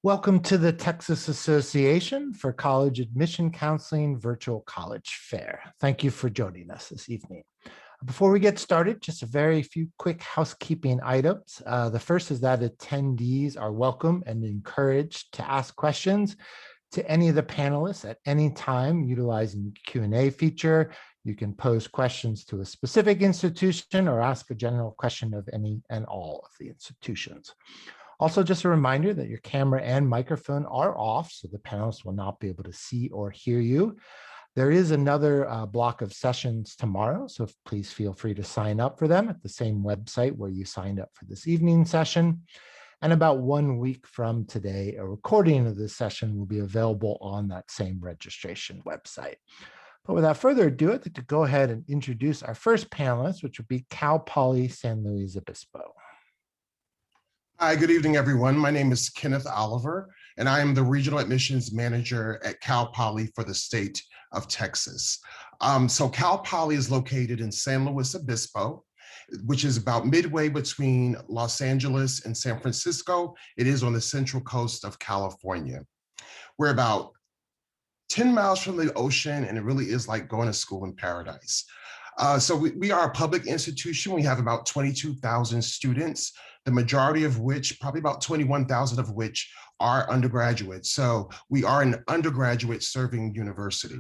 Welcome to the Texas Association for College Admission Counseling Virtual College Fair. Thank you for joining us this evening. Before we get started, just a very few quick housekeeping items. The first is that attendees are welcome and encouraged to ask questions to any of the panelists at any time utilizing the Q&A feature. You can pose questions to a specific institution or ask a general question of any and all of the institutions. Also, just a reminder that your camera and microphone are off, so the panelists will not be able to see or hear you. There is another block of sessions tomorrow, so please feel free to sign up for them at the same website where you signed up for this evening session. And about 1 week from today, a recording of this session will be available on that same registration website. But without further ado, I'd like to go ahead and introduce our first panelist, which would be Cal Poly San Luis Obispo. Hi, good evening, everyone. My name is Kenneth Oliver, and I am the Regional Admissions Manager at Cal Poly for the state of Texas. So Cal Poly is located in San Luis Obispo, which is about midway between Los Angeles and San Francisco. It is on the central coast of California. We're about 10 miles from the ocean, and it really is like going to school in paradise. So we are a public institution. We have about 22,000 students, the majority of which, probably about 21,000 of which are undergraduates. So we are an undergraduate serving university.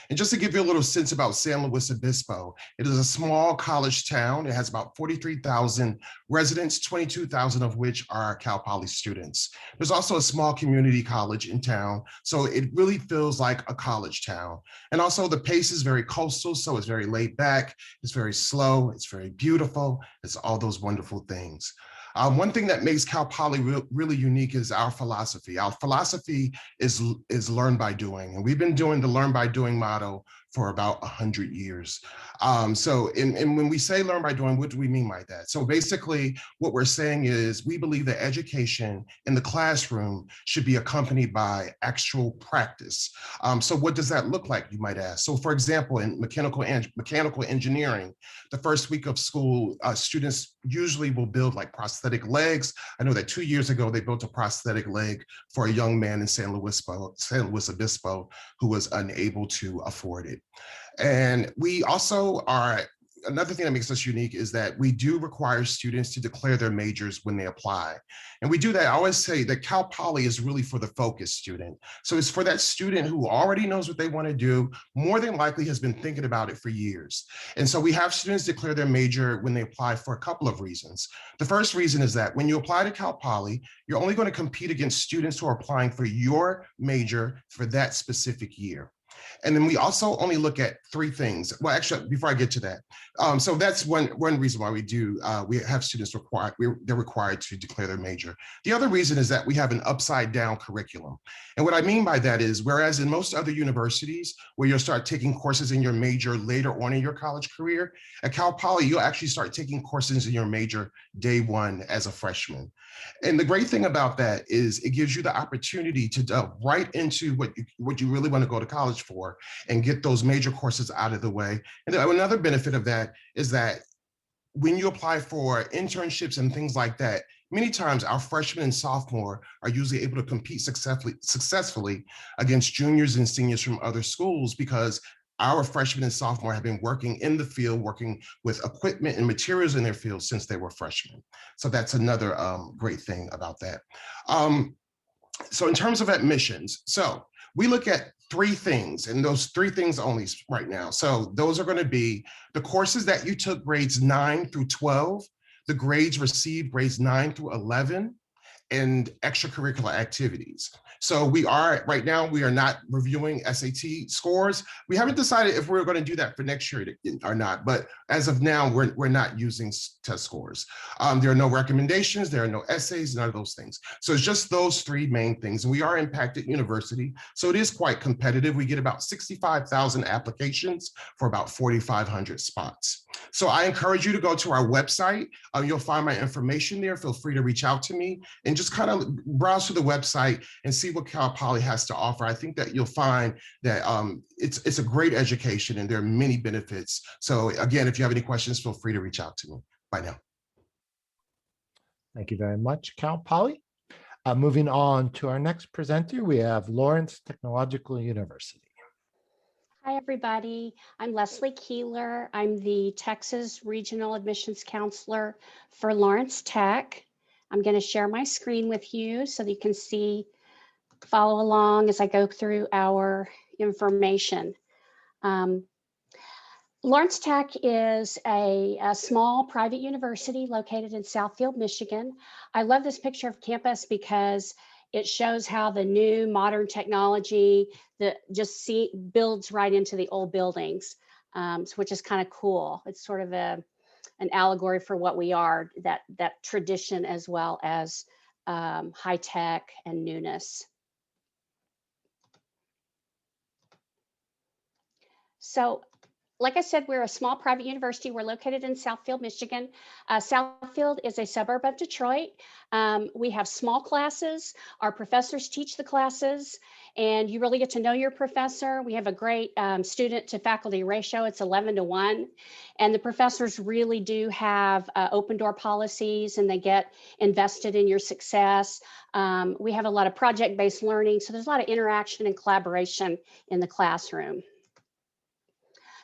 And just to give you a little sense about San Luis Obispo, it is a small college town. It has about 43,000 residents, 22,000 of which are Cal Poly students. There's also a small community college in town, so it really feels like a college town. And also the pace is very coastal, so it's very laid back, it's very slow, it's very beautiful, it's all those wonderful things. One thing that makes Cal Poly really unique is our philosophy. Our philosophy is learn by doing, and we've been doing the learn by doing motto for about 100 years. So when we say learn by doing, what do we mean by that? So basically what we're saying is we believe that education in the classroom should be accompanied by actual practice. So what does that look like, you might ask? So for example, in mechanical engineering, the first week of school, students usually will build like prosthetic legs. I know that 2 years ago, they built a prosthetic leg for a young man in San Luis Obispo who was unable to afford it. And we also are, another thing that makes us unique is that we do require students to declare their majors when they apply. And we do that, I always say that Cal Poly is really for the focused student. So it's for that student who already knows what they want to do, more than likely has been thinking about it for years. And so we have students declare their major when they apply for a couple of reasons. The first reason is that when you apply to Cal Poly, you're only going to compete against students who are applying for your major for that specific year. And then we also only look at three things. Well, actually, before I get to that, so that's one reason why we have students they're required to declare their major. The other reason is that we have an upside down curriculum. And what I mean by that is, whereas in most other universities where you'll start taking courses in your major later on in your college career, at Cal Poly, you'll actually start taking courses in your major day one as a freshman. And the great thing about that is it gives you the opportunity to delve right into what you really want to go to college for and get those major courses out of the way. And another benefit of that is that when you apply for internships and things like that, many times our freshmen and sophomore are usually able to compete successfully against juniors and seniors from other schools because our freshmen and sophomore have been working in the field, working with equipment and materials in their field since they were freshmen. So that's another great thing about that. So in terms of admissions, so we look at three things, and those three things only right now. So those are going to be the courses that you took grades 9 through 12, the grades received grades 9 through 11, and extracurricular activities. So right now, we are not reviewing SAT scores. We haven't decided if we're going to do that for next year or not, but as of now, we're not using test scores. There are no recommendations, there are no essays, none of those things. So it's just those three main things. And we are Impacted University, so it is quite competitive. We get about 65,000 applications for about 4,500 spots. So I encourage you to go to our website. You'll find my information there. Feel free to reach out to me and just kind of browse through the website and see what Cal Poly has to offer. I think that you'll find that it's a great education and there are many benefits. So again, if you have any questions, feel free to reach out to me. Bye now. Thank you very much, Cal Poly. Moving on to our next presenter, we have Lawrence Technological University. Hi, everybody. I'm Leslie Keeler. I'm the Texas Regional Admissions Counselor for Lawrence Tech. I'm going to share my screen with you so that you can follow along as I go through our information. Lawrence Tech is a small private university located in Southfield, Michigan. I love this picture of campus because it shows how the new modern technology that builds right into the old buildings, which is kind of cool. It's sort of an allegory for what we are, that tradition as well as high tech and newness. So, like I said, we're a small private university. We're located in Southfield, Michigan. Southfield is a suburb of Detroit. We have small classes. Our professors teach the classes, and you really get to know your professor. We have a great student to faculty ratio. It's 11:1. And the professors really do have open door policies, and they get invested in your success. We have a lot of project-based learning, so there's a lot of interaction and collaboration in the classroom.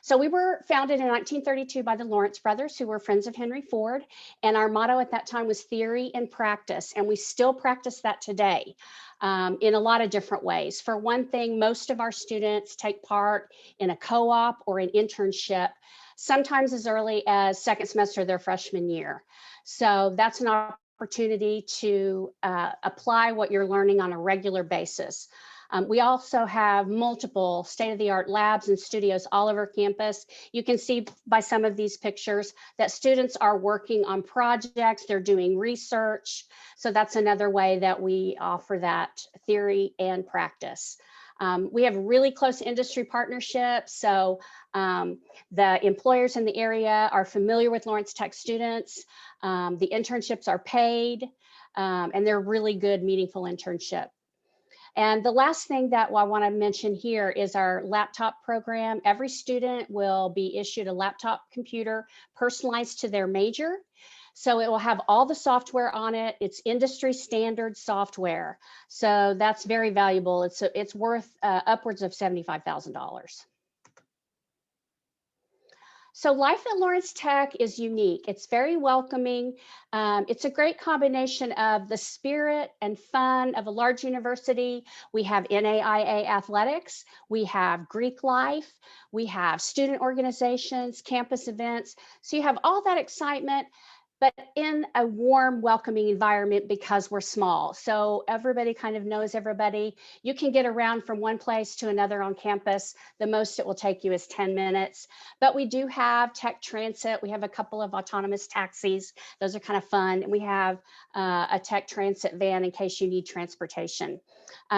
So we were founded in 1932 by the Lawrence brothers, who were friends of Henry Ford. And our motto at that time was theory and practice. And we still practice that today in a lot of different ways. For one thing, most of our students take part in a co-op or an internship, sometimes as early as second semester of their freshman year. So that's an opportunity to apply what you're learning on a regular basis. We also have multiple state-of-the-art labs and studios all over campus. You can see by some of these pictures that students are working on projects, they're doing research. So that's another way that we offer that theory and practice. We have really close industry partnerships. So the employers in the area are familiar with Lawrence Tech students. The internships are paid, and they're really good, meaningful internship. And the last thing that I want to mention here is our laptop program. Every student will be issued a laptop computer personalized to their major. So it will have all the software on it. It's industry standard software. So that's very valuable. It's worth upwards of $75,000. So life at Lawrence Tech is unique. It's very welcoming. It's a great combination of the spirit and fun of a large university. We have NAIA athletics. We have Greek life. We have student organizations, campus events. So you have all that excitement, but in a warm, welcoming environment because we're small. So everybody kind of knows everybody. You can get around from one place to another on campus. The most it will take you is 10 minutes. But we do have tech transit. We have a couple of autonomous taxis. Those are kind of fun. And we have a tech transit van in case you need transportation.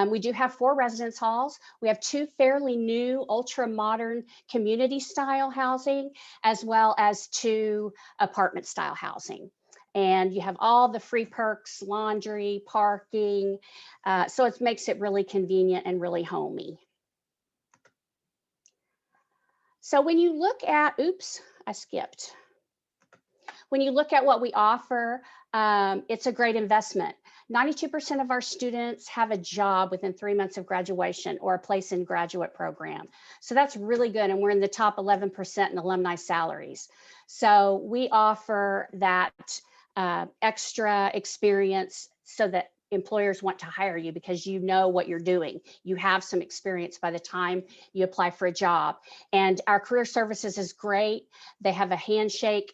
We do have 4 residence halls. We have 2 fairly new, ultra modern community style housing, as well as 2 apartment style housing. And you have all the free perks, laundry, parking. So it makes it really convenient and really homey. So when you look at, oops, I skipped. When you look at what we offer, it's a great investment. 92% of our students have a job within 3 months of graduation or a place in graduate program. So that's really good. And we're in the top 11% in alumni salaries. So we offer that extra experience so that employers want to hire you because you know what you're doing. You have some experience by the time you apply for a job. And our career services is great. They have a handshake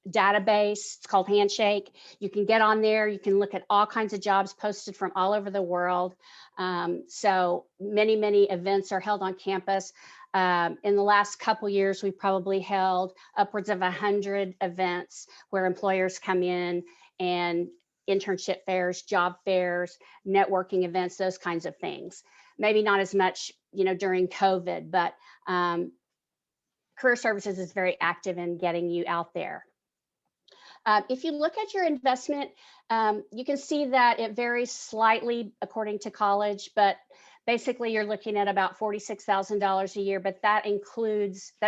database. It's called Handshake. You can get on there. You can look at all kinds of jobs posted from all over the world. So many events are held on campus. In the last couple years, we've probably held upwards of 100 events where employers come in, and internship fairs, job fairs, networking events, those kinds of things. Maybe not as much, during COVID, but career services is very active in getting you out there. If you look at your investment, you can see that it varies slightly according to college, but Basically, you're looking at about $46,000 a year, but that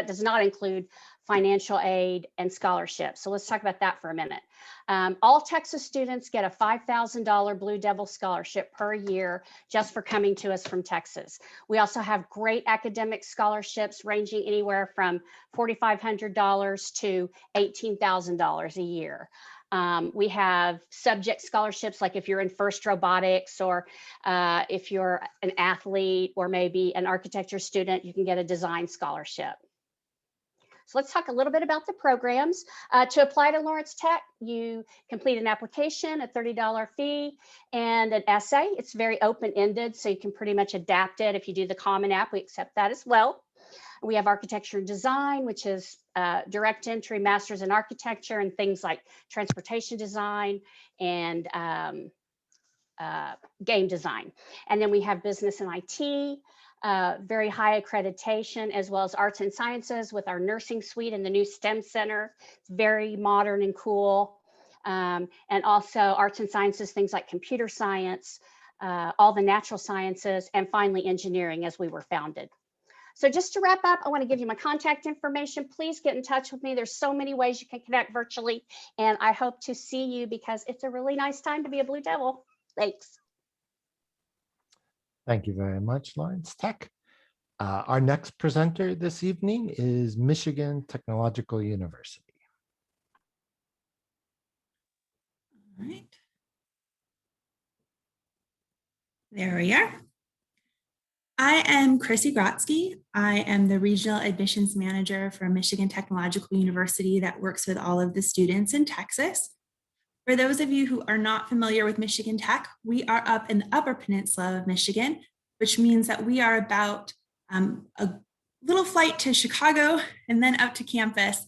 does not include financial aid and scholarships. So let's talk about that for a minute. All Texas students get a $5,000 Blue Devil scholarship per year just for coming to us from Texas. We also have great academic scholarships ranging anywhere from $4,500 to $18,000 a year. We have subject scholarships, like if you're in FIRST robotics, or if you're an athlete or maybe an architecture student, you can get a design scholarship. So let's talk a little bit about the programs. To apply to Lawrence Tech, you complete an application, a $30 fee, and an essay. It's very open-ended, so you can pretty much adapt it. If you do the Common App, we accept that as well. We have architecture and design, which is direct entry, masters in architecture, and things like transportation design and game design. And then we have business and IT, very high accreditation, as well as arts and sciences with our nursing suite and the new STEM center. It's very modern and cool. And also arts and sciences, things like computer science, all the natural sciences, and finally engineering, as we were founded. So just to wrap up, I want to give you my contact information. Please get in touch with me. There's so many ways you can connect virtually, and I hope to see you because it's a really nice time to be a Blue Devil. Thanks. Thank you very much, Lawrence Tech. Our next presenter this evening is Michigan Technological University. All right. There we are. I am Chrissy Grotsky. I am the Regional Admissions Manager for Michigan Technological University that works with all of the students in Texas. For those of you who are not familiar with Michigan Tech, we are up in the Upper Peninsula of Michigan, which means that we are about a little flight to Chicago and then up to campus.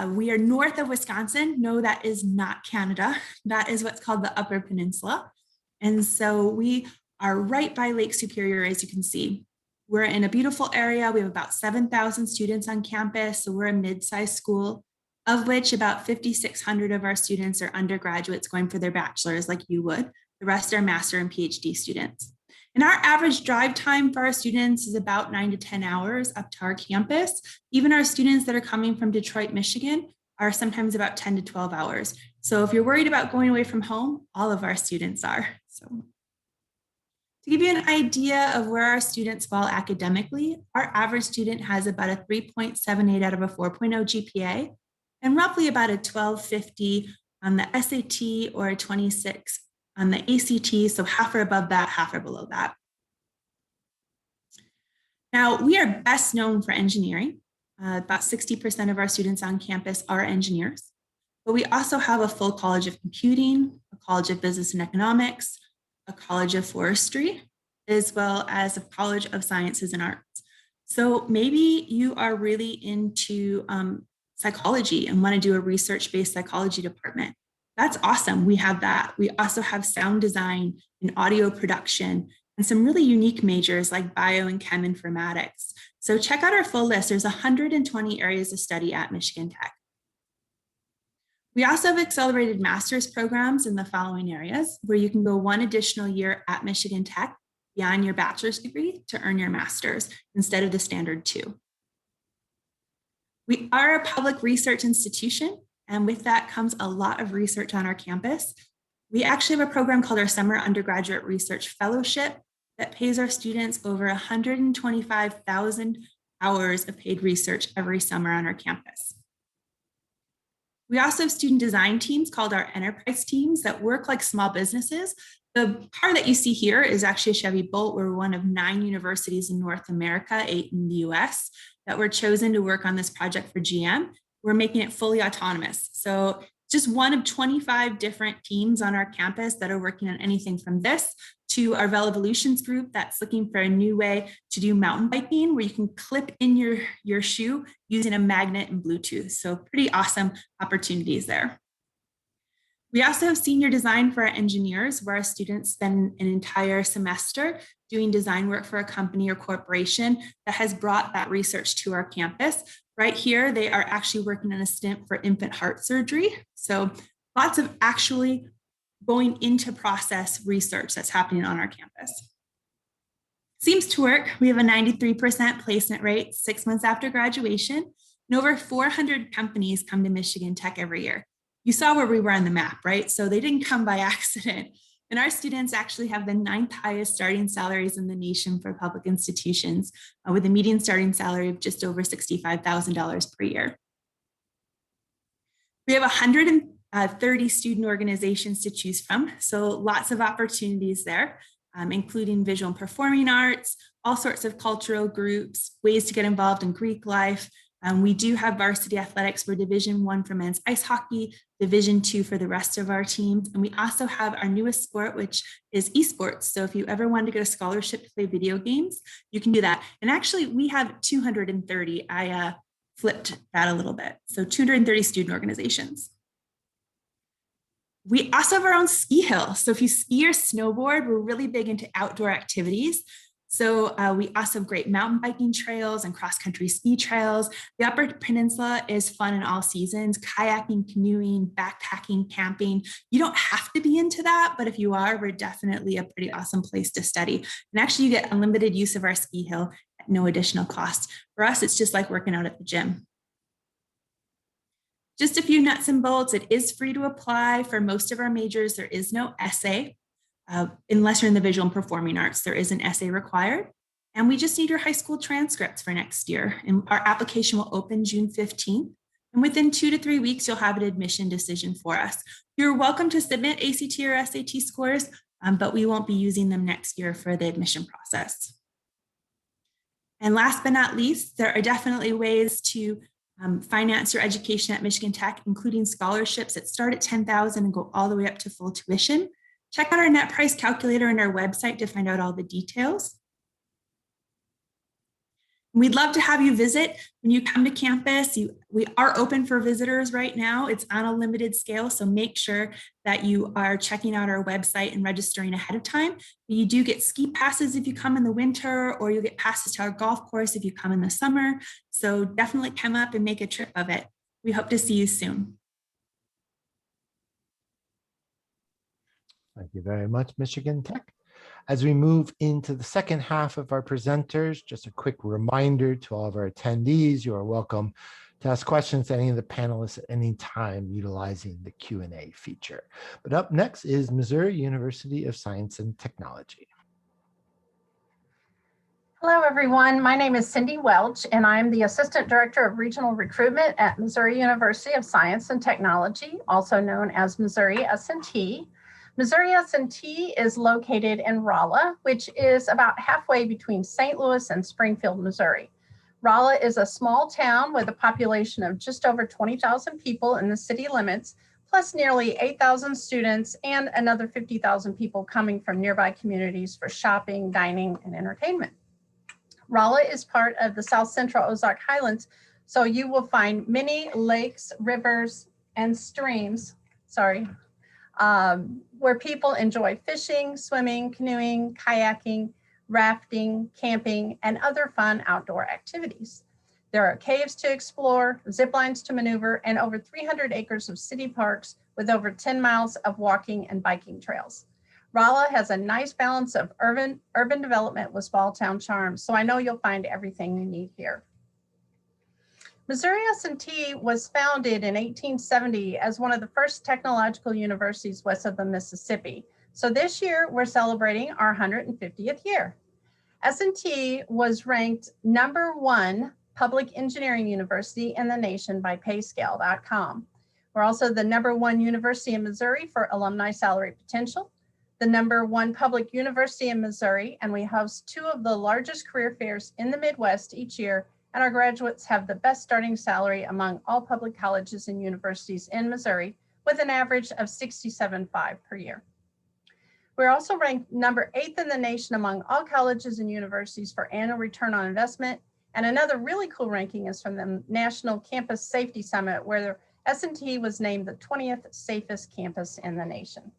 We are north of Wisconsin. No, that is not Canada. That is what's called the Upper Peninsula. And so we are right by Lake Superior, as you can see. We're in a beautiful area. We have about 7,000 students on campus, so we're a mid-sized school, of which about 5,600 of our students are undergraduates going for their bachelor's like you would. The rest are master and PhD students. And our average drive time for our students is about 9 to 10 hours up to our campus. Even our students that are coming from Detroit, Michigan are sometimes about 10 to 12 hours. So if you're worried about going away from home, all of our students are. So to give you an idea of where our students fall academically, our average student has about a 3.78 out of a 4.0 GPA and roughly about a 1250 on the SAT or a 26 on the ACT, so half are above that, half are below that. Now, we are best known for engineering. About 60% of our students on campus are engineers, but we also have a full College of Computing, a College of Business and Economics, a College of Forestry, as well as a College of Sciences and Arts. So maybe you are really into psychology and want to do a research-based psychology department. That's awesome. We have that. We also have sound design and audio production and some really unique majors like bio and chem informatics. So check out our full list. There's 120 areas of study at Michigan Tech. We also have accelerated master's programs in the following areas where you can go one additional year at Michigan Tech beyond your bachelor's degree to earn your master's instead of the standard 2. We are a public research institution, and with that comes a lot of research on our campus. We actually have a program called our Summer Undergraduate Research Fellowship that pays our students over 125,000 hours of paid research every summer on our campus. We also have student design teams called our enterprise teams that work like small businesses. The car that you see here is actually a Chevy Bolt. We're one of 9 universities in North America, 8 in the US, that were chosen to work on this project for GM. We're making it fully autonomous. So just one of 25 different teams on our campus that are working on anything from this to our Velovolutions group that's looking for a new way to do mountain biking where you can clip in your shoe using a magnet and Bluetooth. So pretty awesome opportunities there. We also have senior design for our engineers where our students spend an entire semester doing design work for a company or corporation that has brought that research to our campus. Right here, they are actually working on a stint for infant heart surgery. So lots of actually going into process research that's happening on our campus. Seems to work. We have a 93% placement rate 6 months after graduation, and over 400 companies come to Michigan Tech every year. You saw where we were on the map, right? So they didn't come by accident. And our students actually have the 9th highest starting salaries in the nation for public institutions, with a median starting salary of just over $65,000 per year. We have 130 student organizations to choose from, so lots of opportunities there, including visual and performing arts, all sorts of cultural groups, ways to get involved in Greek life. We do have varsity athletics for Division I for men's ice hockey, Division II for the rest of our teams. And we also have our newest sport, which is esports. So if you ever wanted to get a scholarship to play video games, you can do that. And actually we have 230. I flipped that a little bit. So 230 student organizations. We also have our own ski hill. So if you ski or snowboard, we're really big into outdoor activities. So we also have great mountain biking trails and cross-country ski trails. The Upper Peninsula is fun in all seasons: kayaking, canoeing, backpacking, camping. You don't have to be into that, but if you are, we're definitely a pretty awesome place to study. And actually, you get unlimited use of our ski hill at no additional cost. For us, it's just like working out at the gym. Just a few nuts and bolts. It is free to apply. For most of our majors, there is no essay. Unless you're in the visual and performing arts, there is an essay required. And we just need your high school transcripts for next year. And our application will open June 15th. And within 2 to 3 weeks, you'll have an admission decision for us. You're welcome to submit ACT or SAT scores, but we won't be using them next year for the admission process. And last but not least, there are definitely ways to finance your education at Michigan Tech, including scholarships that start at $10,000 and go all the way up to full tuition. Check out our net price calculator on our website to find out all the details. We'd love to have you visit when you come to campus. We are open for visitors right now. It's on a limited scale, so make sure that you are checking out our website and registering ahead of time. You do get ski passes if you come in the winter, or you'll get passes to our golf course if you come in the summer. So definitely come up and make a trip of it. We hope to see you soon. Thank you very much, Michigan Tech. As we move into the second half of our presenters, just a quick reminder to all of our attendees, you are welcome to ask questions to any of the panelists at any time utilizing the Q&A feature. But up next is Missouri University of Science and Technology. Hello, everyone. My name is Cindy Welch, and I'm the Assistant Director of Regional Recruitment at Missouri University of Science and Technology, also known as Missouri S&T. Missouri S&T is located in Rolla, which is about halfway between St. Louis and Springfield, Missouri. Rolla is a small town with a population of just over 20,000 people in the city limits, plus nearly 8,000 students and another 50,000 people coming from nearby communities for shopping, dining, and entertainment. Rolla is part of the South Central Ozark Highlands, so you will find many lakes, rivers, and streams, where people enjoy fishing, swimming, canoeing, kayaking, rafting, camping, and other fun outdoor activities. There are caves to explore, zip lines to maneuver, and over 300 acres of city parks with over 10 miles of walking and biking trails. Rolla has a nice balance of urban development with small town charm, so I know you'll find everything you need here. Missouri S&T was founded in 1870 as one of the first technological universities west of the Mississippi. So this year we're celebrating our 150th year. S&T was ranked #1 public engineering university in the nation by payscale.com. We're also the #1 university in Missouri for alumni salary potential, the #1 public university in Missouri, and we host 2 of the largest career fairs in the Midwest each year, and our graduates have the best starting salary among all public colleges and universities in Missouri, with an average of $67,500 per year. We're also ranked #8 in the nation among all colleges and universities for annual return on investment. And another really cool ranking is from the National Campus Safety Summit, where the S&T was named the 20th safest campus in the nation.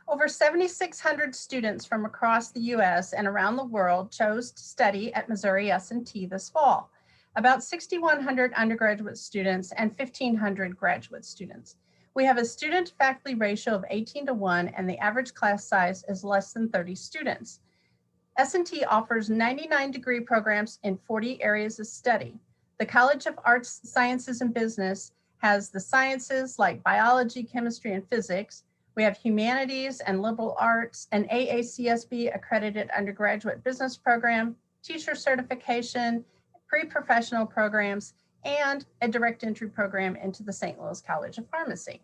Over 7,600 students from across the US and around the world chose to study at Missouri S&T this fall. About 6,100 undergraduate students and 1,500 graduate students. We have a student to faculty ratio of 18:1, and the average class size is less than 30 students. S&T offers 99 degree programs in 40 areas of study. The College of Arts, Sciences, and Business has the sciences like biology, chemistry, and physics. We have humanities and liberal arts, an AACSB accredited undergraduate business program, teacher certification, pre-professional programs, and a direct entry program into the St. Louis College of Pharmacy.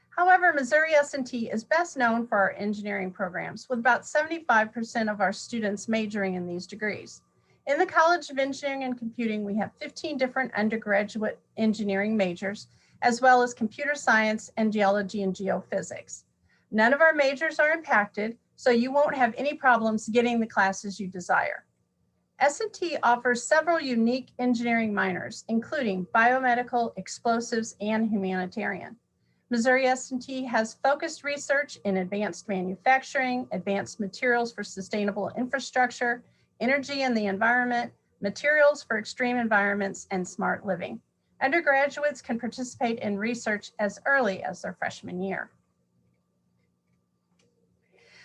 However, Missouri S&T is best known for our engineering programs, with about 75% of our students majoring in these degrees. In the College of Engineering and Computing, we have 15 different undergraduate engineering majors, as well as computer science and geology and geophysics. None of our majors are impacted, so you won't have any problems getting the classes you desire. S&T offers several unique engineering minors, including biomedical, explosives, and humanitarian. Missouri S&T has focused research in advanced manufacturing, advanced materials for sustainable infrastructure, energy and the environment, materials for extreme environments, and smart living. Undergraduates can participate in research as early as their freshman year.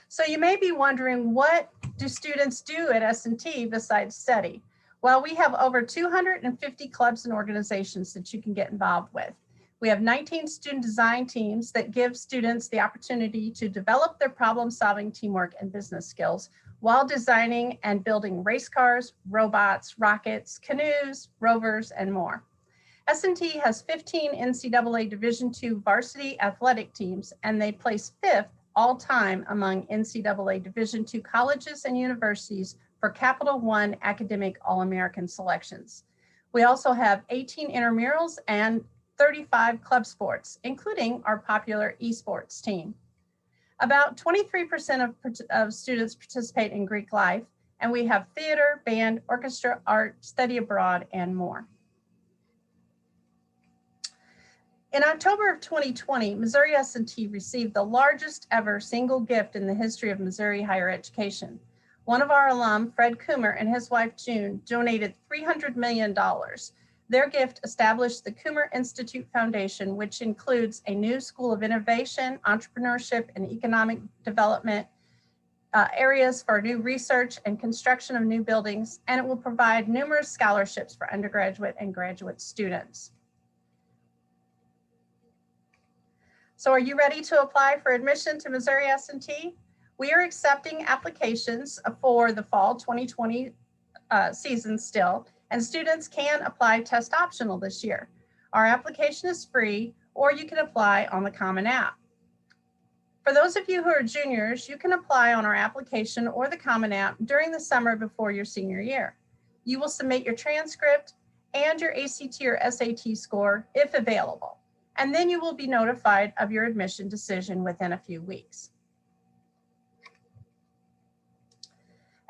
So you may be wondering, what do students do at S&T besides study? Well, we have over 250 clubs and organizations that you can get involved with. We have 19 student design teams that give students the opportunity to develop their problem-solving, teamwork, and business skills while designing and building race cars, robots, rockets, canoes, rovers, and more. S&T has 15 NCAA Division II varsity athletic teams, and they place 5th all-time among NCAA Division II colleges and universities for Capital One academic All-American selections. We also have 18 intramurals and 35 club sports, including our popular esports team. About 23% of students participate in Greek life, and we have theater, band, orchestra, art, study abroad, and more. In October of 2020, Missouri S&T received the largest ever single gift in the history of Missouri higher education. One of our alum, Fred Coomer, and his wife, June, donated $300 million. Their gift established the Coomer Institute Foundation, which includes a new School of Innovation, Entrepreneurship, and Economic Development, areas for new research and construction of new buildings, and it will provide numerous scholarships for undergraduate and graduate students. So are you ready to apply for admission to Missouri S&T? We are accepting applications for the fall 2020 season still, and students can apply test optional this year. Our application is free, or you can apply on the Common App. For those of you who are juniors, you can apply on our application or the Common App during the summer before your senior year. You will submit your transcript and your ACT or SAT score if available, and then you will be notified of your admission decision within a few weeks.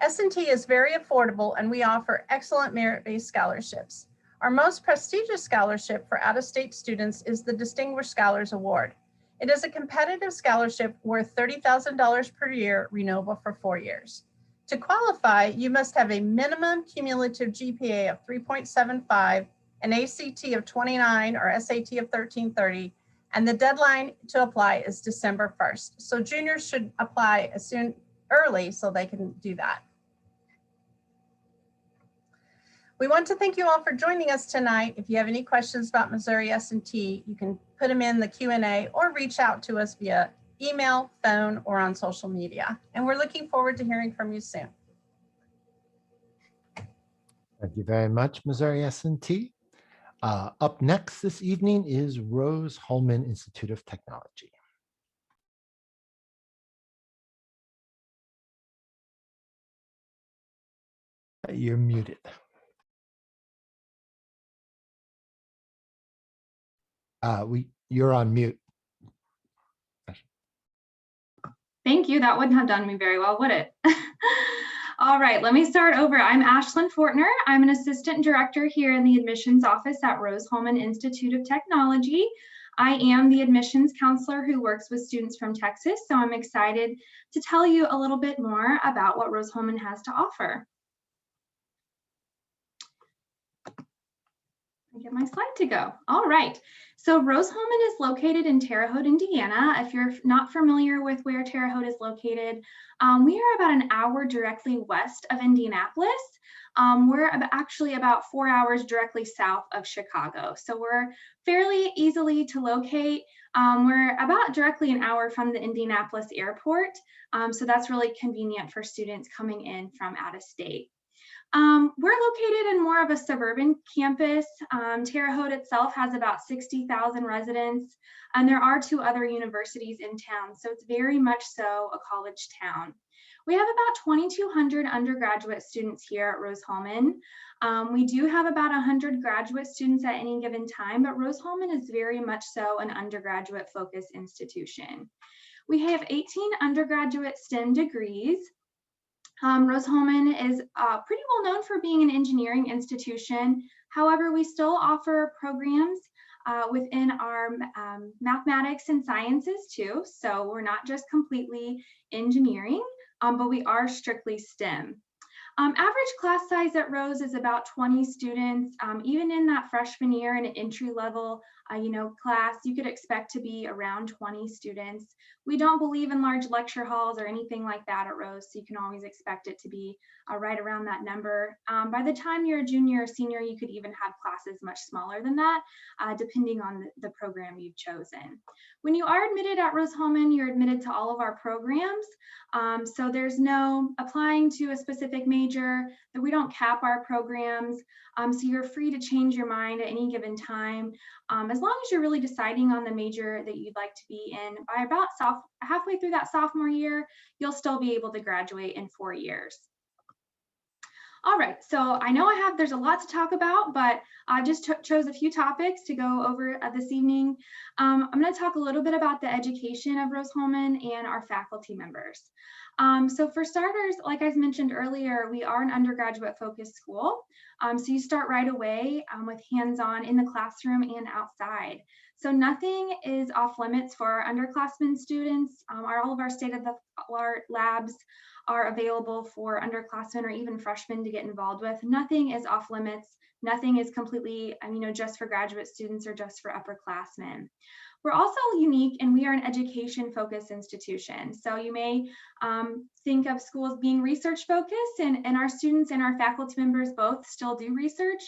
S&T is very affordable, and we offer excellent merit-based scholarships. Our most prestigious scholarship for out-of-state students is the Distinguished Scholars Award. It is a competitive scholarship worth $30,000 per year, renewable for 4 years. To qualify, you must have a minimum cumulative GPA of 3.75, an ACT of 29 or SAT of 1330, and the deadline to apply is December 1st. So juniors should apply early so they can do that. We want to thank you all for joining us tonight. If you have any questions about Missouri S&T, you can put them in the Q&A or reach out to us via email, phone, or on social media. And we're looking forward to hearing from you soon. Thank you very much, Missouri S&T. Up next this evening is Rose-Hulman Institute of Technology. You're muted. You're on mute. Thank you. That wouldn't have done me very well, would it? All right, let me start over. I'm Ashlyn Fortner. I'm an assistant director here in the admissions office at Rose-Hulman Institute of Technology. I am the admissions counselor who works with students from Texas, so I'm excited to tell you a little bit more about what Rose-Hulman has to offer. Get my slide to go. All right. So Rose-Hulman is located in Terre Haute, Indiana. If you're not familiar with where Terre Haute is located, we are about an hour directly west of Indianapolis. We're actually about 4 hours directly south of Chicago. So we're fairly easily to locate. We're about directly an hour from the Indianapolis airport. So that's really convenient for students coming in from out of state. We're located in more of a suburban campus. Terre Haute itself has about 60,000 residents, and there are 2 other universities in town, so it's very much so a college town. We have about 2,200 undergraduate students here at Rose-Hulman. We do have about 100 graduate students at any given time, but Rose-Hulman is very much so an undergraduate focused institution. We have 18 undergraduate STEM degrees. Rose-Hulman is pretty well known for being an engineering institution. However, we still offer programs within our mathematics and sciences too. So we're not just completely engineering, but we are strictly STEM. Average class size at Rose is about 20 students. Even in that freshman year in an entry level class, you could expect to be around 20 students. We don't believe in large lecture halls or anything like that at Rose, so you can always expect it to be right around that number. By the time you're a junior or senior, you could even have classes much smaller than that, depending on the program you've chosen. When you are admitted at Rose-Hulman, you're admitted to all of our programs. So there's no applying to a specific major, that we don't cap our programs. So you're free to change your mind at any given time. As long as you're really deciding on the major that you'd like to be in, by about halfway through that sophomore year, you'll still be able to graduate in 4 years. All right, so I know there's a lot to talk about, but I just chose a few topics to go over this evening. I'm going to talk a little bit about the education of Rose-Hulman and our faculty members. So for starters, like I mentioned earlier, we are an undergraduate focused school. So you start right away with hands-on in the classroom and outside. So nothing is off limits for our underclassmen students. All of our state-of-the-art labs are available for underclassmen or even freshmen to get involved with. Nothing is off limits. Nothing is completely, just for graduate students or just for upperclassmen. We're also unique, and we are an education-focused institution. So you may think of schools being research-focused, and our students and our faculty members both still do research,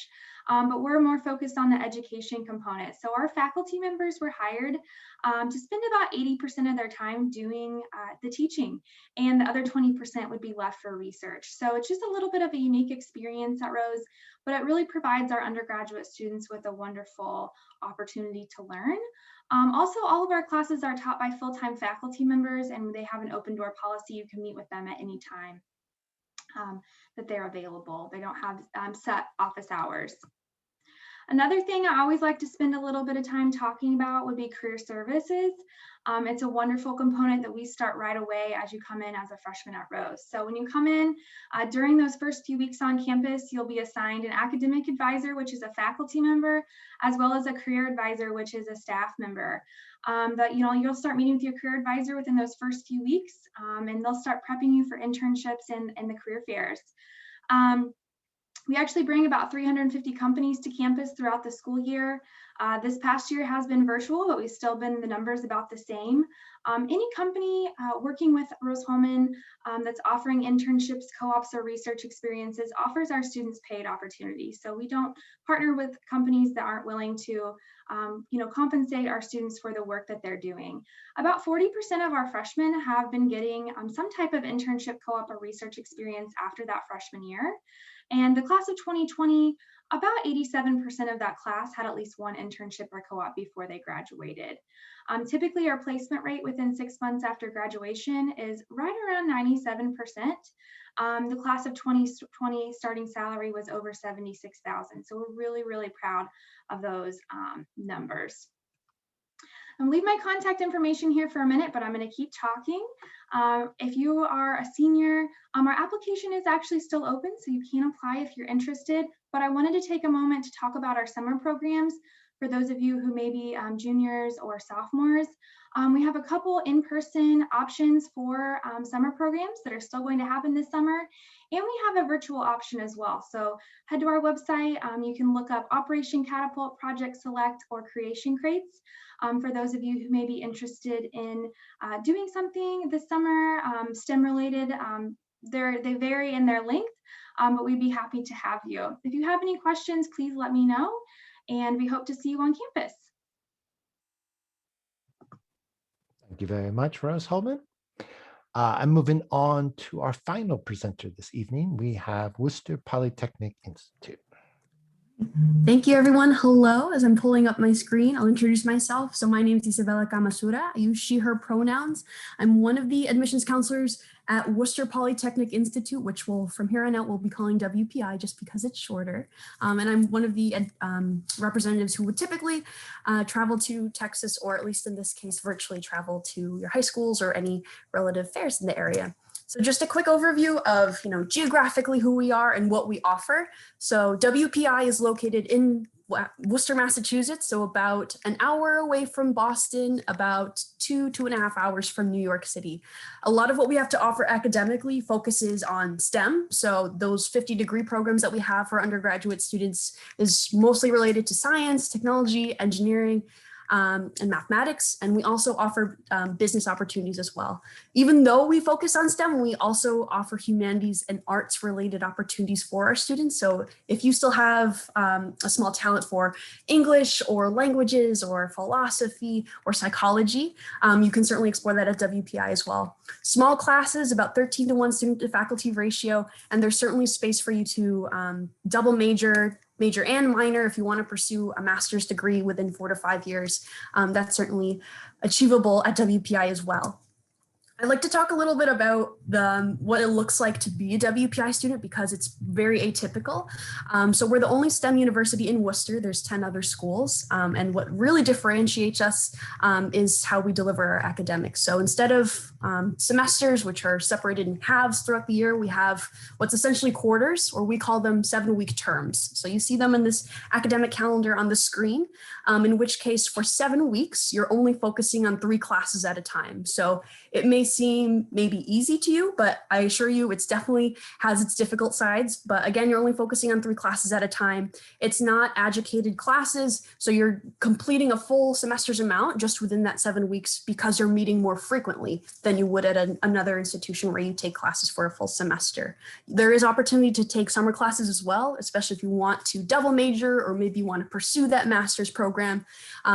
but we're more focused on the education component. So our faculty members were hired to spend about 80% of their time doing the teaching, and the other 20% would be left for research. So it's just a little bit of a unique experience at Rose, but it really provides our undergraduate students with a wonderful opportunity to learn. Also, all of our classes are taught by full-time faculty members, and they have an open door policy. You can meet with them at any time that they're available. They don't have set office hours. Another thing I always like to spend a little bit of time talking about would be career services. It's a wonderful component that we start right away as you come in as a freshman at Rose. So when you come in, during those first few weeks on campus, you'll be assigned an academic advisor, which is a faculty member, as well as a career advisor, which is a staff member. You'll start meeting with your career advisor within those first few weeks, and they'll start prepping you for internships and the career fairs. We actually bring about 350 companies to campus throughout the school year. This past year has been virtual, but we've still been the numbers about the same. Any company working with Rose-Hulman that's offering internships, co-ops, or research experiences offers our students paid opportunities. So we don't partner with companies that aren't willing to compensate our students for the work that they're doing. About 40% of our freshmen have been getting some type of internship, co-op, or research experience after that freshman year. And the class of 2020, about 87% of that class had at least one internship or co-op before they graduated. Typically, our placement rate within 6 months after graduation is right around 97%. The class of 2020 starting salary was over $76,000. So we're really, really proud of those numbers. I'll leave my contact information here for a minute, but I'm going to keep talking. If you are a senior, our application is actually still open, so you can apply if you're interested. But I wanted to take a moment to talk about our summer programs for those of you who may be juniors or sophomores. We have a couple in-person options for summer programs that are still going to happen this summer. And we have a virtual option as well. So head to our website. You can look up Operation Catapult, Project Select, or Creation Crates. For those of you who may be interested in doing something this summer, STEM related, they vary in their length, but we'd be happy to have you. If you have any questions, please let me know, and we hope to see you on campus. Thank you very much, Rose-Hulman. I'm moving on to our final presenter this evening. We have Worcester Polytechnic Institute. Thank you, everyone. Hello. As I'm pulling up my screen, I'll introduce myself. So my name is Isabella Kamasura. I use she, her pronouns. I'm one of the admissions counselors at Worcester Polytechnic Institute, which will, from here on out, we'll be calling WPI just because it's shorter. And I'm one of the representatives who would typically travel to Texas, or at least in this case, virtually travel to your high schools or any relative fairs in the area. So just a quick overview of, geographically who we are and what we offer. So WPI is located in Worcester, Massachusetts, so about an hour away from Boston, about 2.5 hours from New York City. A lot of what we have to offer academically focuses on STEM. So those 50-degree programs that we have for undergraduate students is mostly related to science, technology, engineering, and mathematics. And we also offer business opportunities as well. Even though we focus on STEM, we also offer humanities and arts related opportunities for our students. So if you still have a small talent for English or languages or philosophy or psychology, you can certainly explore that at WPI as well. Small classes, about 13:1 student to faculty ratio, and there's certainly space for you to double major and minor if you want to pursue a master's degree within 4 to 5 years. That's certainly achievable at WPI as well. I'd like to talk a little bit about what it looks like to be a WPI student because it's very atypical. So we're the only STEM university in Worcester. There's 10 other schools. And what really differentiates us is how we deliver our academics. So instead of semesters, which are separated in halves throughout the year, we have what's essentially quarters, or we call them 7-week terms. So you see them in this academic calendar on the screen, in which case for 7 weeks, you're only focusing on 3 classes at a time. So it may seem maybe easy to you, but I assure you it's definitely has its difficult sides. But again, you're only focusing on 3 classes at a time. It's not adjudicated classes, so you're completing a full semester's amount just within that 7 weeks because you're meeting more frequently than you would at another institution where you take classes for a full semester. There is opportunity to take summer classes as well, especially if you want to double major or maybe you want to pursue that master's program.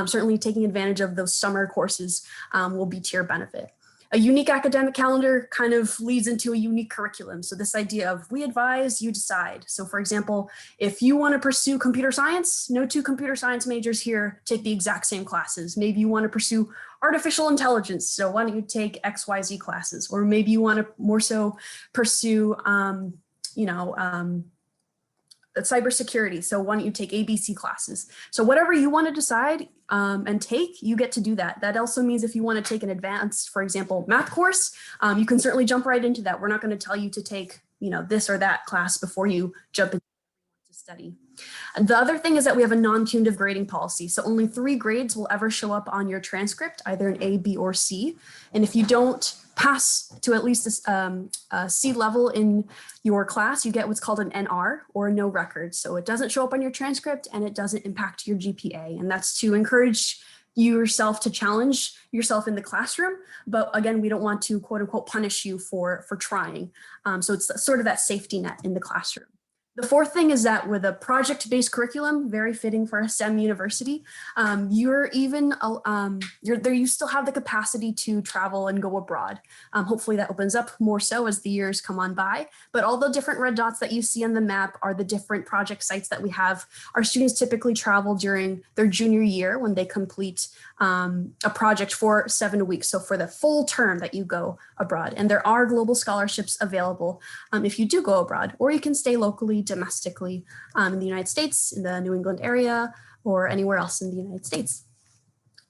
Certainly taking advantage of those summer courses will be to your benefit. A unique academic calendar kind of leads into a unique curriculum. So this idea of we advise, you decide. So for example, if you want to pursue computer science, no 2 computer science majors here take the exact same classes. Maybe you want to pursue artificial intelligence. So why don't you take XYZ classes? Or maybe you want to more so pursue, cybersecurity. So why don't you take ABC classes? So whatever you want to decide and take, you get to do that. That also means if you want to take an advanced, for example, math course, you can certainly jump right into that. We're not going to tell you to take, this or that class before you jump into to study. The other thing is that we have a non-punitive grading policy. So only 3 grades will ever show up on your transcript, either an A, B, or C. And if you don't pass to at least a C level in your class, you get what's called an NR, or no record. So it doesn't show up on your transcript and it doesn't impact your GPA. And that's to encourage yourself to challenge yourself in the classroom. But again, we don't want to quote unquote punish you for trying. So it's sort of that safety net in the classroom. The fourth thing is that with a project-based curriculum, very fitting for a STEM university, you still have the capacity to travel and go abroad. Hopefully that opens up more so as the years come on by. But all the different red dots that you see on the map are the different project sites that we have. Our students typically travel during their junior year when they complete a project for 7 weeks. So for the full term that you go abroad. And there are global scholarships available if you do go abroad, or you can stay locally, domestically in the United States, in the New England area, or anywhere else in the United States.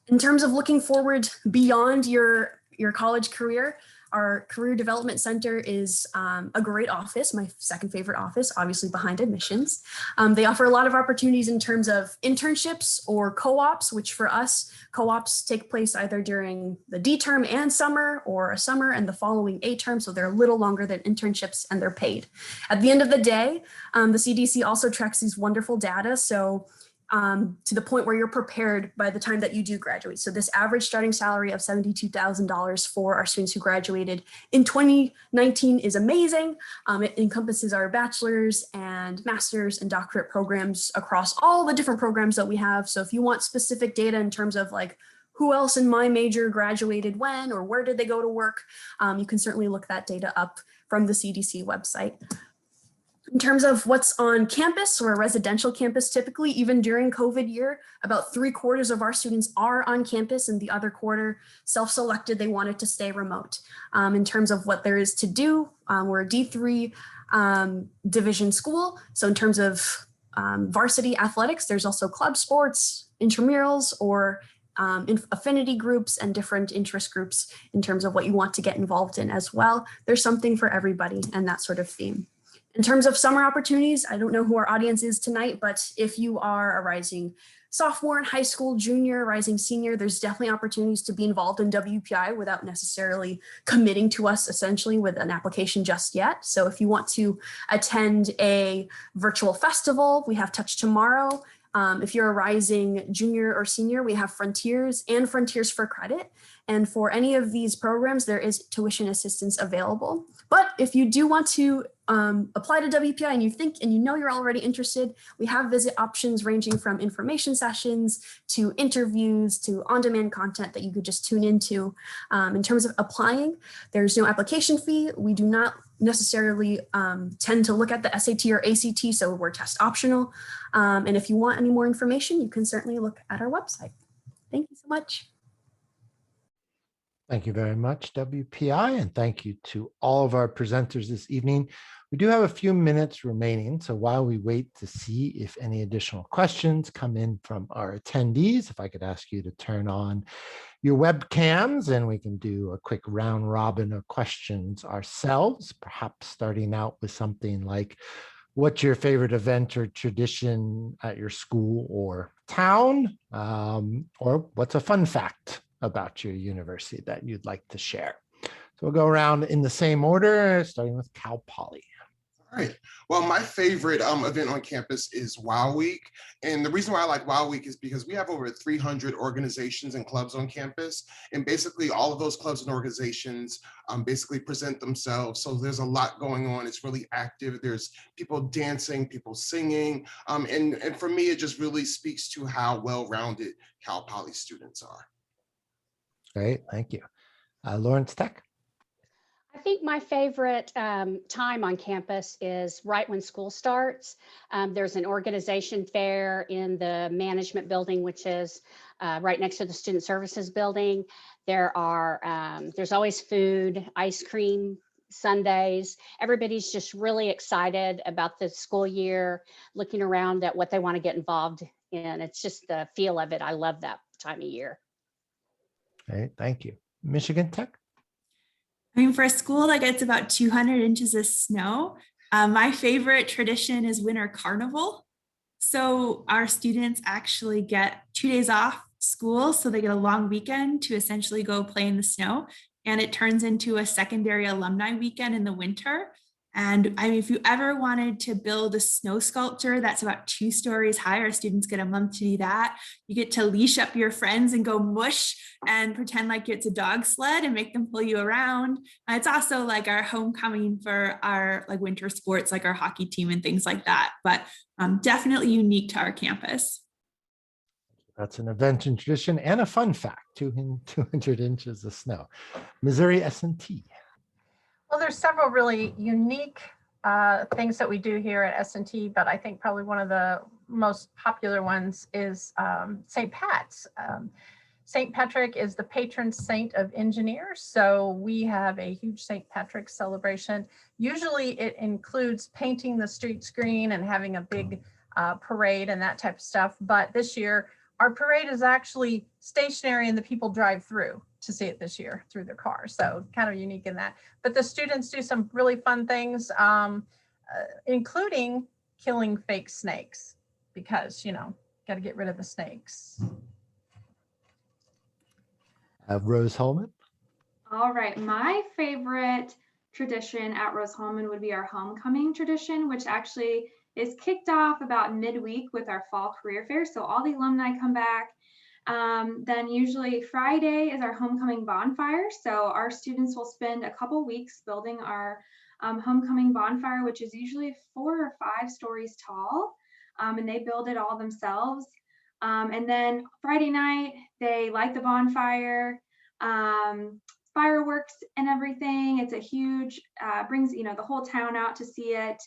In terms of looking forward beyond your college career, Our Career Development Center is a great office, my second favorite office, obviously behind admissions. They offer a lot of opportunities in terms of internships or co-ops, which for us, co-ops take place either during the D term and summer, or a summer and the following A term. So they're a little longer than internships and they're paid. At the end of the day, the CDC also tracks these wonderful data. So to the point where you're prepared by the time that you do graduate. So this average starting salary of $72,000 for our students who graduated in 2019 is amazing. It encompasses our bachelor's and master's and doctorate programs across all the different programs that we have. So if you want specific data in terms of like who else in my major graduated when, or where did they go to work, you can certainly look that data up from the CDC website. In terms of what's on campus or a residential campus, typically, even during COVID year, about 3/4 of our students are on campus and the other quarter self-selected, they wanted to stay remote. In terms of what there is to do, we're a D3 division school. So in terms of varsity athletics, there's also club sports, intramurals, or affinity groups and different interest groups in terms of what you want to get involved in as well. There's something for everybody and that sort of theme. In terms of summer opportunities, I don't know who our audience is tonight, but if you are a rising sophomore in high school, junior, rising senior, there's definitely opportunities to be involved in WPI without necessarily committing to us essentially with an application just yet. So if you want to attend a virtual festival, we have Touch Tomorrow. If you're a rising junior or senior, we have Frontiers and Frontiers for Credit. And for any of these programs, there is tuition assistance available. But if you do want to apply to WPI and you think and you know you're already interested, we have visit options ranging from information sessions to interviews to on-demand content that you could just tune into. In terms of applying, there's no application fee. We do not necessarily tend to look at the SAT or ACT, so we're test optional. And if you want any more information, you can certainly look at our website. Thank you so much. Thank you very much, WPI, and thank you to all of our presenters this evening. We do have a few minutes remaining, so while we wait to see if any additional questions come in from our attendees, if I could ask you to turn on your webcams and we can do a quick round robin of questions ourselves, perhaps starting out with something like, what's your favorite event or tradition at your school or town? Or what's a fun fact about your university that you'd like to share? So we'll go around in the same order, starting with Cal Poly. All right. Well, my favorite event on campus is WOW Week. And the reason why I like WOW Week is because we have over 300 organizations and clubs on campus. And basically all of those clubs and organizations basically present themselves. So there's a lot going on. It's really active. There's people dancing, people singing. And for me, it just really speaks to how well-rounded Cal Poly students are. Great, thank you. Lawrence Tech. I think my favorite time on campus is right when school starts. There's an organization fair in the management building, which is right next to the student services building. There's always food, ice cream, sundaes. Everybody's just really excited about the school year, looking around at what they want to get involved in. It's just the feel of it. I love that time of year. Great, thank you. Michigan Tech. I mean, for a school that gets about 200 inches of snow, my favorite tradition is winter carnival. So our students actually get 2 days off school, so they get a long weekend to essentially go play in the snow. And it turns into a secondary alumni weekend in the winter. And I mean, if you ever wanted to build a snow sculpture that's about 2 stories high, our students get a month to do that. You get to leash up your friends and go mush and pretend like it's a dog sled and make them pull you around. It's also like our homecoming for our like winter sports, like our hockey team and things like that, but definitely unique to our campus. That's an event and tradition and a fun fact, 200 inches of snow. Missouri S&T. Well, there's several really unique things that we do here at S&T, but I think probably one of the most popular ones is St. Pat's. St. Patrick is the patron saint of engineers. So we have a huge St. Patrick's celebration. Usually it includes painting the streets green and having a big parade and that type of stuff. But this year, our parade is actually stationary and the people drive through to see it this year through their cars. So kind of unique in that. But the students do some really fun things, including killing fake snakes because, you know, got to get rid of the snakes. Rose-Hulman. All right, my favorite tradition at Rose-Hulman would be our homecoming tradition, which actually is kicked off about midweek with our fall career fair. So all the alumni come back. Then usually Friday is our homecoming bonfire. So our students will spend a couple weeks building our homecoming bonfire, which is usually 4 or 5 stories tall. And they build it all themselves. And then Friday night, they light the bonfire, fireworks and everything. It's a huge, brings, you know, the whole town out to see it.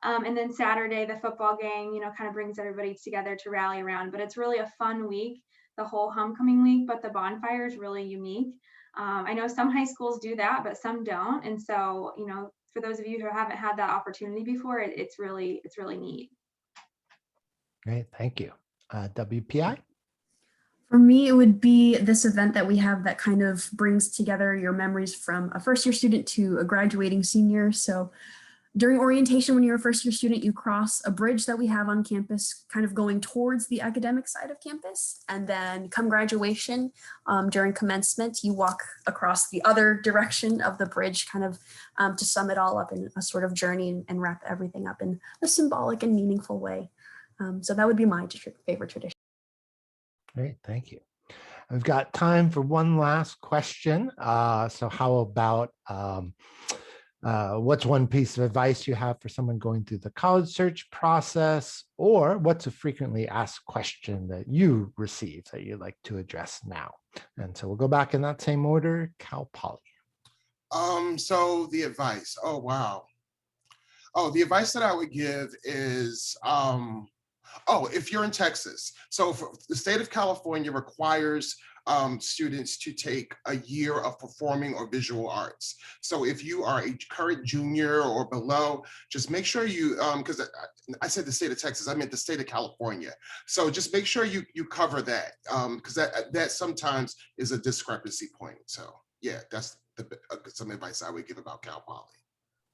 And then Saturday, the football gang, you know, kind of brings everybody together to rally around. But it's really a fun week, the whole homecoming week, but the bonfire is really unique. I know some high schools do that, but some don't. And so, you know, for those of you who haven't had that opportunity before, it's really neat. Great, thank you. WPI? For me, it would be this event that we have that kind of brings together your memories from a first year student to a graduating senior. So during orientation, when you're a first year student, you cross a bridge that we have on campus, kind of going towards the academic side of campus. And then come graduation, during commencement, you walk across the other direction of the bridge, kind of to sum it all up in a sort of journey and wrap everything up in a symbolic and meaningful way. So that would be my favorite tradition. Great, thank you. We've got time for one last question. So how about what's one piece of advice you have for someone going through the college search process, or what's a frequently asked question that you receive that you'd like to address now? And so we'll go back in that same order. Cal Poly. So the advice, oh, wow. Oh, the advice that I would give is, if you're in Texas, so for the state of California requires students to take a year of performing or visual arts. So if you are a current junior or below, just make sure you, because I said the state of Texas, I meant the state of California. So just make sure you cover that, because that sometimes is a discrepancy point. So yeah, that's some advice I would give about Cal Poly.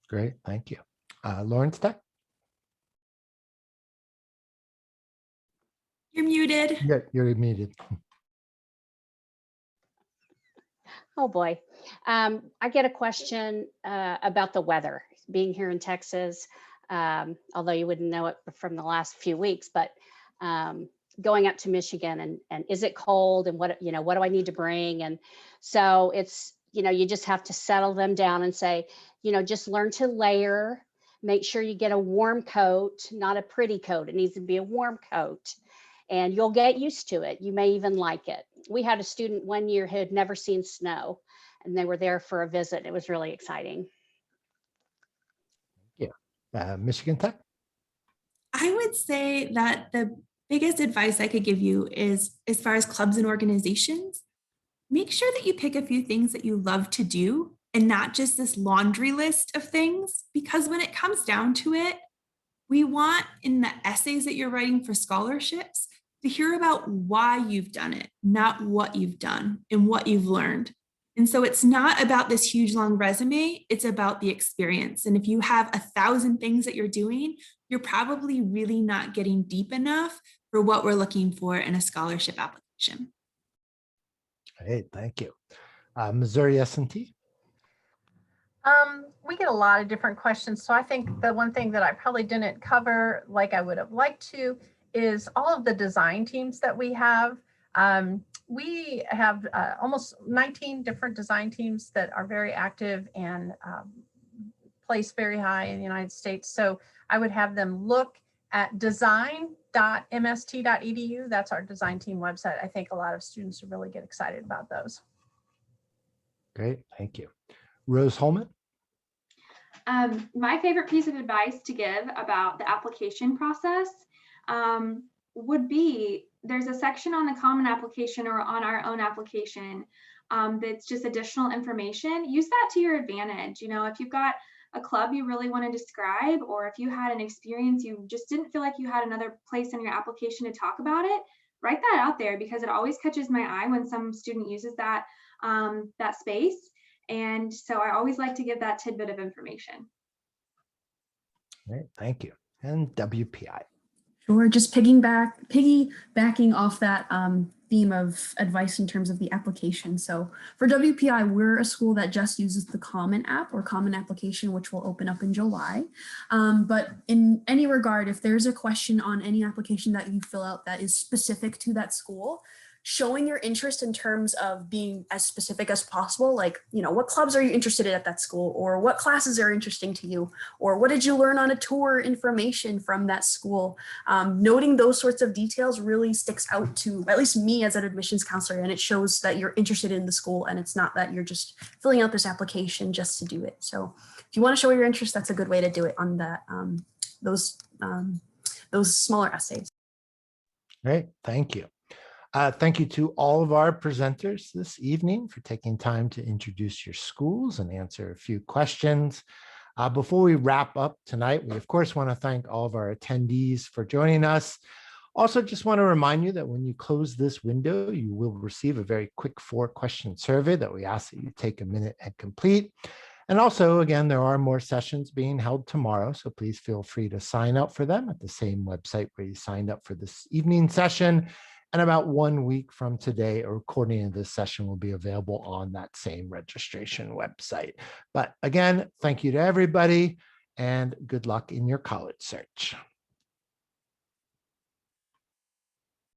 Great, thank you. Lawrence Tech? You're muted. Yeah, you're muted. Oh boy. I get a question about the weather, being here in Texas, although you wouldn't know it from the last few weeks, but going up to Michigan and is it cold and what do I need to bring? And so it's, you just have to settle them down and say, just learn to layer, make sure you get a warm coat, not a pretty coat. It needs to be a warm coat. And you'll get used to it. You may even like it. We had a student one year who had never seen snow, and they were there for a visit. It was really exciting. Yeah. Michigan Tech? I would say that the biggest advice I could give you is, as far as clubs and organizations, make sure that you pick a few things that you love to do and not just this laundry list of things, because when it comes down to it, we want in the essays that you're writing for scholarships to hear about why you've done it, not what you've done and what you've learned. And so it's not about this huge long resume, it's about the experience. And if you have 1,000 things that you're doing, you're probably really not getting deep enough for what we're looking for in a scholarship application. Great, thank you. Missouri S&T? We get a lot of different questions. So I think the one thing that I probably didn't cover like I would have liked to is all of the design teams that we have. We have almost 19 different design teams that are very active and placed very high in the United States. So I would have them look at design.mst.edu. That's our design team website. I think a lot of students would really get excited about those. Great, thank you. Rose-Hulman? My favorite piece of advice to give about the application process would be, there's a section on the common application or on our own application that's just additional information. Use that to your advantage. If you've got a club you really want to describe, or if you had an experience you just didn't feel like you had another place in your application to talk about it, write that out there, because it always catches my eye when some student uses that, that space. And so I always like to give that tidbit of information. All right, thank you. And WPI. Sure, just piggybacking off that theme of advice in terms of the application. So for WPI, we're a school that just uses the Common App or Common Application, which will open up in July. But in any regard, if there's a question on any application that you fill out that is specific to that school, showing your interest in terms of being as specific as possible, like, you know, what clubs are you interested in at that school, or what classes are interesting to you, or what did you learn on a tour information from that school. Noting those sorts of details really sticks out to at least me as an admissions counselor, and it shows that you're interested in the school and it's not that you're just filling out this application just to do it. So if you want to show your interest, that's a good way to do it on that those smaller essays. Great, thank you. Thank you to all of our presenters this evening for taking time to introduce your schools and answer a few questions. Before we wrap up tonight, we of course want to thank all of our attendees for joining us. Also, just want to remind you that when you close this window, you will receive a very quick 4-question survey that we ask that you take a minute and complete. And also, again, there are more sessions being held tomorrow, so please feel free to sign up for them at the same website where you signed up for this evening session. And about 1 week from today, a recording of this session will be available on that same registration website. But again, thank you to everybody and good luck in your college search.